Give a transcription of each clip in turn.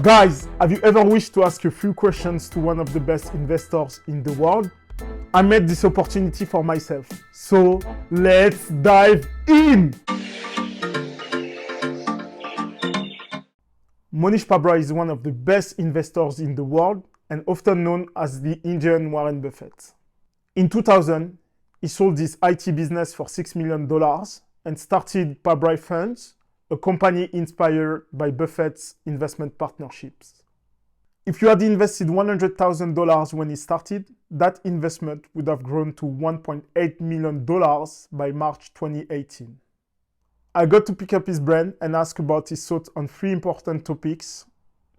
Guys, have you ever wished to ask a few questions to one of the best investors in the world? I made this opportunity for myself. So let's dive in! Monish Pabrai is one of the best investors in the world and often known as the Indian Warren Buffett. In 2000, he sold his IT business for $6 million and started Pabrai Funds, a company inspired by Buffett's investment partnerships. If you had invested $100,000 when he started, that investment would have grown to $1.8 million by March 2018. I got to pick up his brain and ask about his thoughts on three important topics: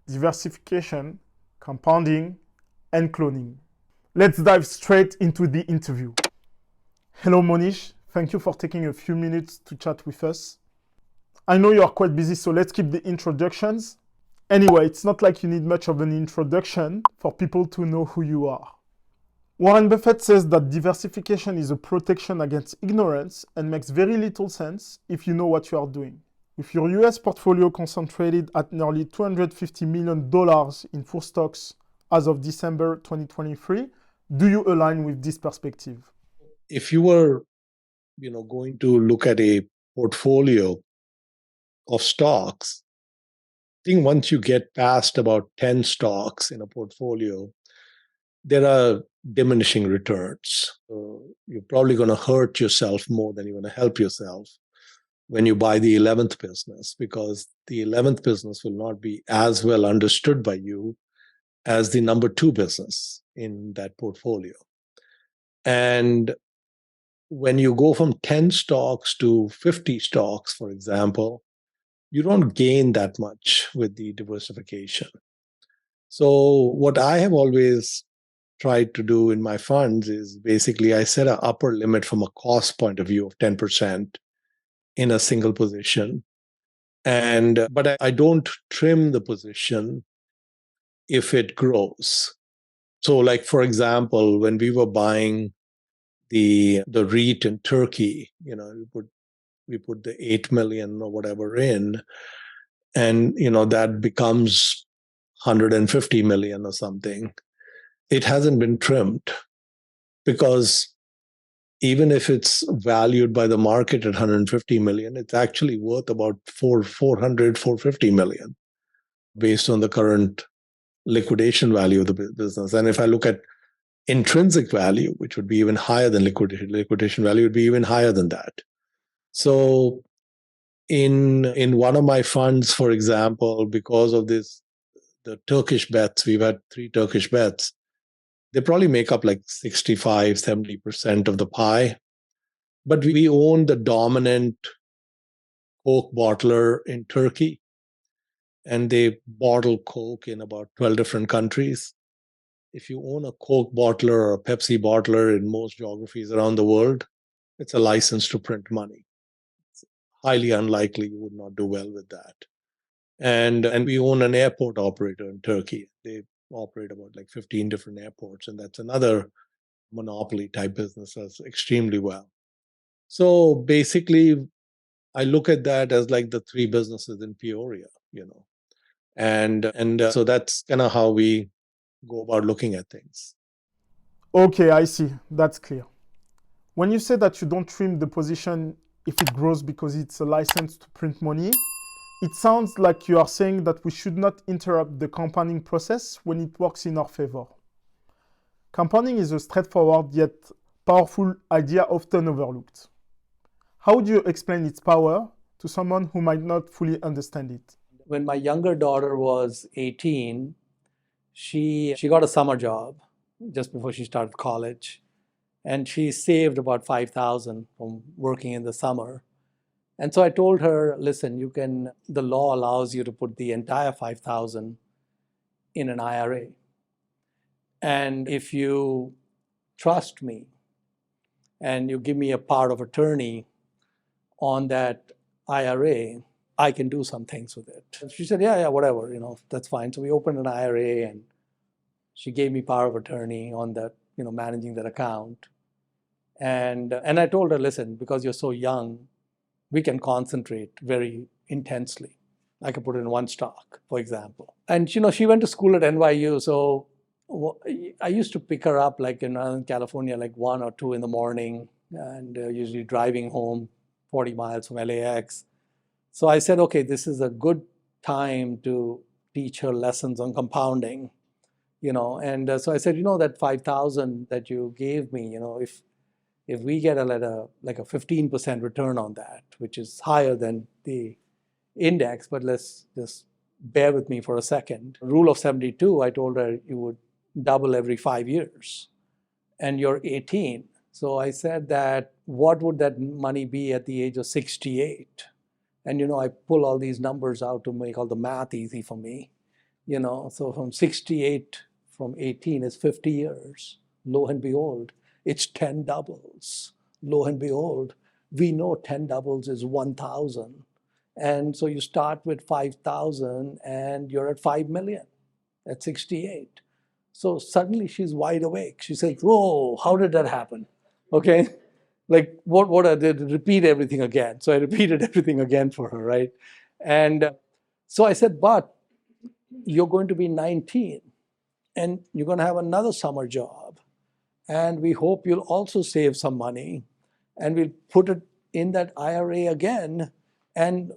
diversification, compounding, and cloning. Let's dive straight into the interview. Hello, Monish. Thank you for taking a few minutes to chat with us. I know you are quite busy, so let's keep the introductions. Anyway, it's not like you need much of an introduction for people to know who you are. Warren Buffett says that diversification is a protection against ignorance and makes very little sense if you know what you are doing. With your US portfolio concentrated at nearly $250 million in four stocks as of December 2023, do you align with this perspective? If you were, going to look at a portfolio of stocks, I think once you get past about 10 stocks in a portfolio, there are diminishing returns. You're probably going to hurt yourself more than you're going to help yourself when you buy the 11th business, because the 11th business will not be as well understood by you as the number two business in that portfolio. And when you go from 10 stocks to 50 stocks, for example, you don't gain that much with the diversification. So what I have always tried to do in my funds is basically I set an upper limit from a cost point of view of 10% in a single position. But I don't trim the position if it grows. So like, for example, when we were buying the REIT in Turkey, we put the 8 million or whatever in, and that becomes 150 million or something. It hasn't been trimmed, because even if it's valued by the market at 150 million, it's actually worth about 450 million based on the current liquidation value of the business. And if I look at intrinsic value, which would be even higher than liquidation value, would be even higher than that. So in one of my funds, for example, because of this, the Turkish bets, we've had 3 Turkish bets, they probably make up like 65, 70% of the pie. But we own the dominant Coke bottler in Turkey, and they bottle Coke in about 12 different countries. If you own a Coke bottler or a Pepsi bottler in most geographies around the world, it's a license to print money. It's highly unlikely you would not do well with that. And we own an airport operator in Turkey. They operate about like 15 different airports, and that's another monopoly type business that's extremely well. So basically, I look at that as like the 3 businesses in Peoria, and so that's kind of how we go about looking at things. Okay, I see. That's clear. When you say that you don't trim the position if it grows because it's a license to print money, it sounds like you are saying that we should not interrupt the compounding process when it works in our favor. Compounding is a straightforward yet powerful idea often overlooked. How would you explain its power to someone who might not fully understand it? When my younger daughter was 18, she got a summer job just before she started college. And she saved about $5,000 from working in the summer. And so I told her, listen, the law allows you to put the entire $5,000 in an IRA. And if you trust me and you give me a power of attorney on that IRA, I can do some things with it. And she said, yeah, whatever, that's fine. So we opened an IRA, and she gave me power of attorney on that, managing that account. And I told her, listen, because you're so young, we can concentrate very intensely. I could put it in one stock, for example. And she went to school at NYU, so I used to pick her up like in California, like 1 or 2 in the morning, and usually driving home 40 miles from LAX. So I said, okay, this is a good time to teach her lessons on compounding, And so I said, that 5,000 that you gave me, if we get like a 15% return on that, which is higher than the index, but let's just bear with me for a second. Rule of 72, I told her you would double every 5 years, and you're 18. So I said that, what would that money be at the age of 68? And I pull all these numbers out to make all the math easy for me. So from 68, from 18 is 50 years. Lo and behold, it's 10 doubles. Lo and behold, we know 10 doubles is 1,000. And so you start with 5,000 and you're at 5 million at 68. So suddenly she's wide awake. She says, whoa, how did that happen? Okay. Like what I did, repeat everything again. So I repeated everything again for her, right? And so I said, but you're going to be 19 and you're going to have another summer job. And we hope you'll also save some money and we'll put it in that IRA again. And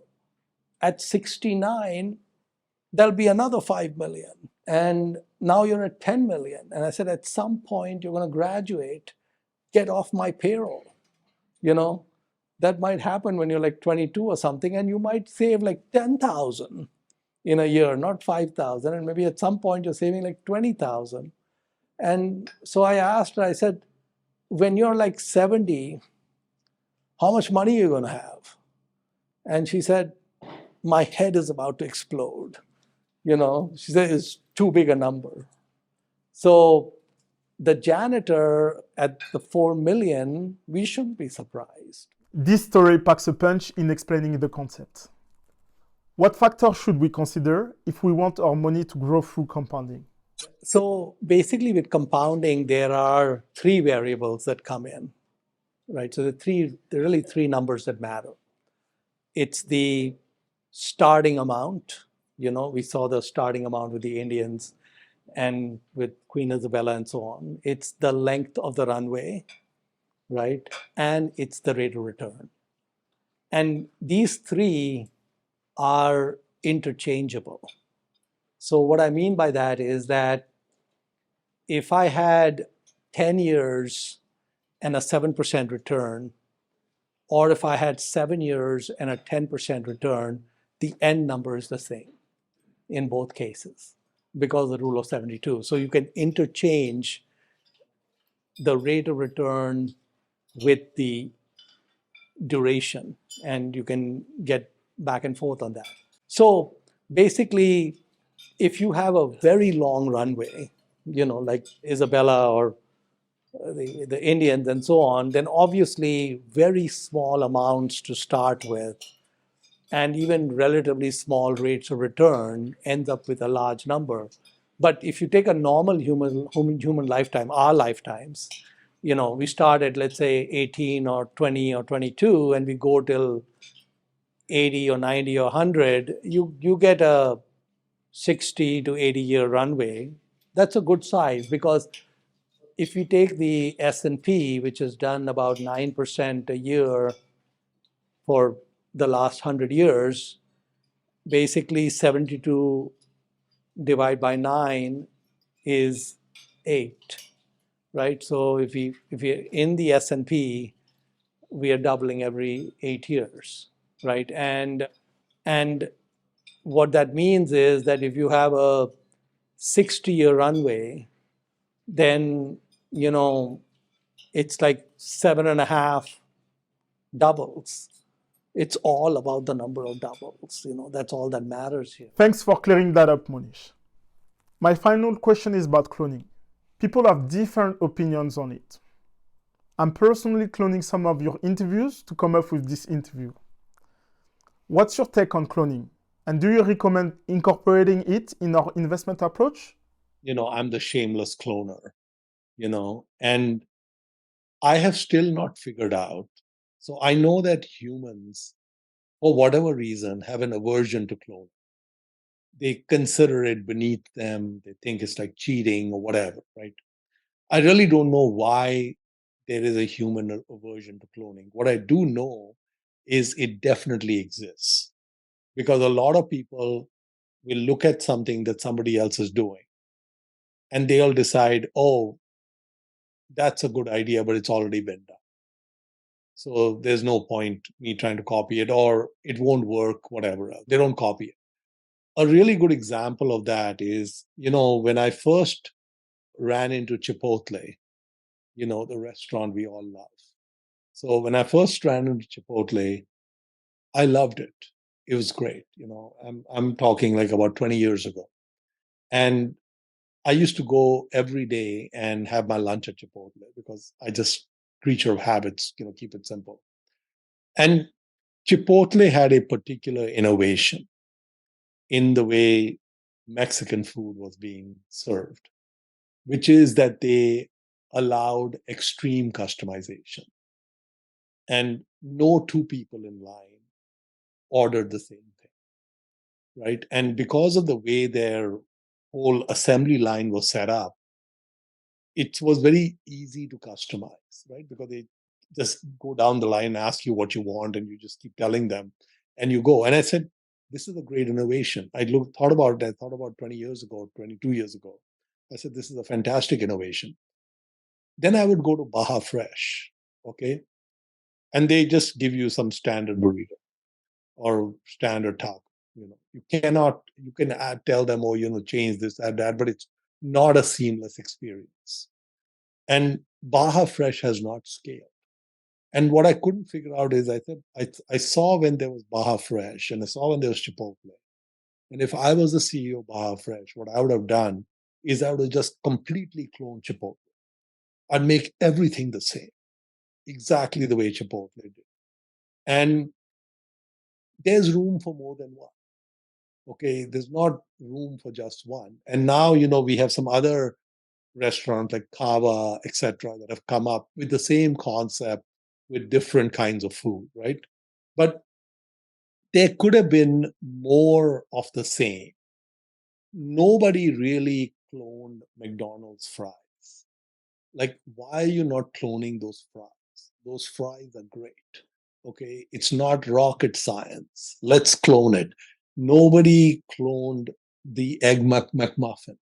at 69, there'll be another 5 million. And now you're at 10 million. And I said, at some point, you're going to graduate, get off my payroll. That might happen when you're like 22 or something, and you might save like 10,000 in a year, not 5,000. And maybe at some point you're saving like 20,000. And so I asked her, I said, when you're like 70, how much money are you going to have? And she said, my head is about to explode. She said, it's too big a number. So the janitor at the 4 million, we shouldn't be surprised. This story packs a punch in explaining the concept. What factors should we consider if we want our money to grow through compounding? So basically with compounding, there are 3 variables that come in, right? So there are really 3 numbers that matter. It's the starting amount. We saw the starting amount with the Indians and with Queen Isabella and so on. It's the length of the runway, right? And it's the rate of return. And these 3 are interchangeable. So what I mean by that is that if I had 10 years and a 7% return, or if I had 7 years and a 10% return, the end number is the same in both cases because of the rule of 72. So you can interchange the rate of return with the duration, and you can get back and forth on that. So basically, if you have a very long runway, like Isabella or the Indians and so on, then obviously very small amounts to start with, and even relatively small rates of return ends up with a large number. But if you take a normal human lifetime, our lifetimes, we start at, let's say, 18 or 20 or 22, and we go till 80 or 90 or 100, you get a 60 to 80 year runway. That's a good size, because if you take the S&P, which has done about 9% a year for the last 100 years, basically 72 divided by 9 is 8, right? So if we're in the S&P, we are doubling every 8 years, right? And what that means is that if you have a 60-year runway, then it's like 7.5 doubles. It's all about the number of doubles. That's all that matters here. Thanks for clearing that up, Monish. My final question is about cloning. People have different opinions on it. I'm personally cloning some of your interviews to come up with this interview. What's your take on cloning? And do you recommend incorporating it in our investment approach? I'm the shameless cloner, and I have still not figured out. So I know that humans for whatever reason, have an aversion to cloning. They consider it beneath them. They think it's like cheating or whatever, right? I really don't know why there is a human aversion to cloning. What I do know is it definitely exists because a lot of people will look at something that somebody else is doing and they'll decide, oh, that's a good idea, but it's already been done. So there's no point me trying to copy it, or it won't work, whatever. They don't copy it. A really good example of that is, when I first ran into Chipotle, the restaurant we all love. So when I first ran into Chipotle, I loved it. It was great. I'm talking like about 20 years ago. And I used to go every day and have my lunch at Chipotle because I just creature of habits, keep it simple. And Chipotle had a particular innovation in the way Mexican food was being served, which is that they allowed extreme customization. And no two people in line ordered the same thing, right? And because of the way their whole assembly line was set up, it was very easy to customize, right? Because they just go down the line, ask you what you want, and you just keep telling them, and you go. And I said, this is a great innovation. I thought about 20 years ago, 22 years ago. I said, this is a fantastic innovation. Then I would go to Baja Fresh, okay? And they just give you some standard burrito or standard taco. You can tell them, oh, change this, add that, but it's not a seamless experience. And Baja Fresh has not scaled. And what I couldn't figure out is I saw when there was Baja Fresh and I saw when there was Chipotle. And if I was the CEO of Baja Fresh, what I would have done is I would have just completely cloned Chipotle. I'd make everything the same, exactly the way Chipotle did. And there's room for more than one. Okay, there's not room for just one. And now, we have some other restaurants like Kava, etc., that have come up with the same concept with different kinds of food, right? But there could have been more of the same. Nobody really cloned McDonald's fries. Like, why are you not cloning those fries? Those fries are great. Okay, it's not rocket science. Let's clone it. Nobody cloned the Egg McMuffin.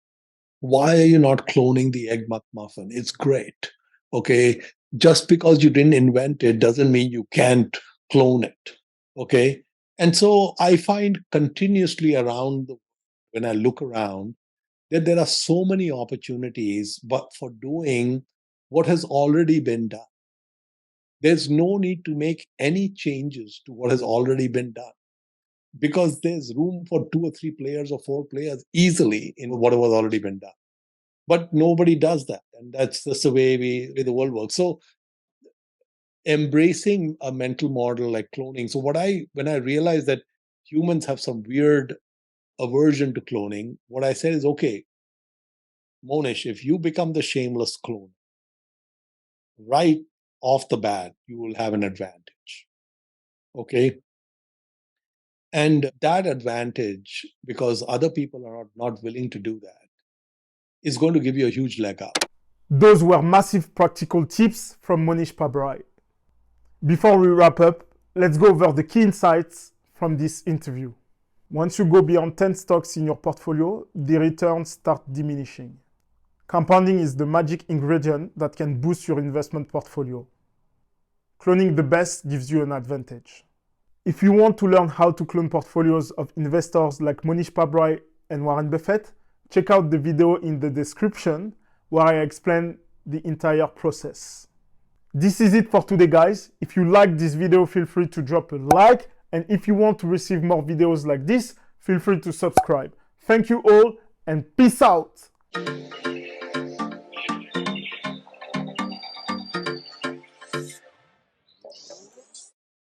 Why are you not cloning the Egg McMuffin? It's great. Okay, just because you didn't invent it doesn't mean you can't clone it. Okay, and so I find continuously when I look around, that there are so many opportunities, but for doing what has already been done. There's no need to make any changes to what has already been done because there's room for 2 or 3 players or 4 players easily in what has already been done. But nobody does that. And that's just the way the world works. So embracing a mental model like cloning. So when I realized that humans have some weird aversion to cloning, what I said is, okay, Monish, if you become the shameless clone, right off the bat, you will have an advantage. Okay. And that advantage, because other people are not willing to do that, is going to give you a huge leg up. Those were massive practical tips from Monish Pabrai. Before we wrap up, let's go over the key insights from this interview. Once you go beyond 10 stocks in your portfolio, the returns start diminishing. Compounding is the magic ingredient that can boost your investment portfolio. Cloning the best gives you an advantage. If you want to learn how to clone portfolios of investors like Monish Pabrai and Warren Buffett, check out the video in the description where I explain the entire process. This is it for today, guys. If you like this video, feel free to drop a like. And if you want to receive more videos like this, feel free to subscribe. Thank you all and peace out.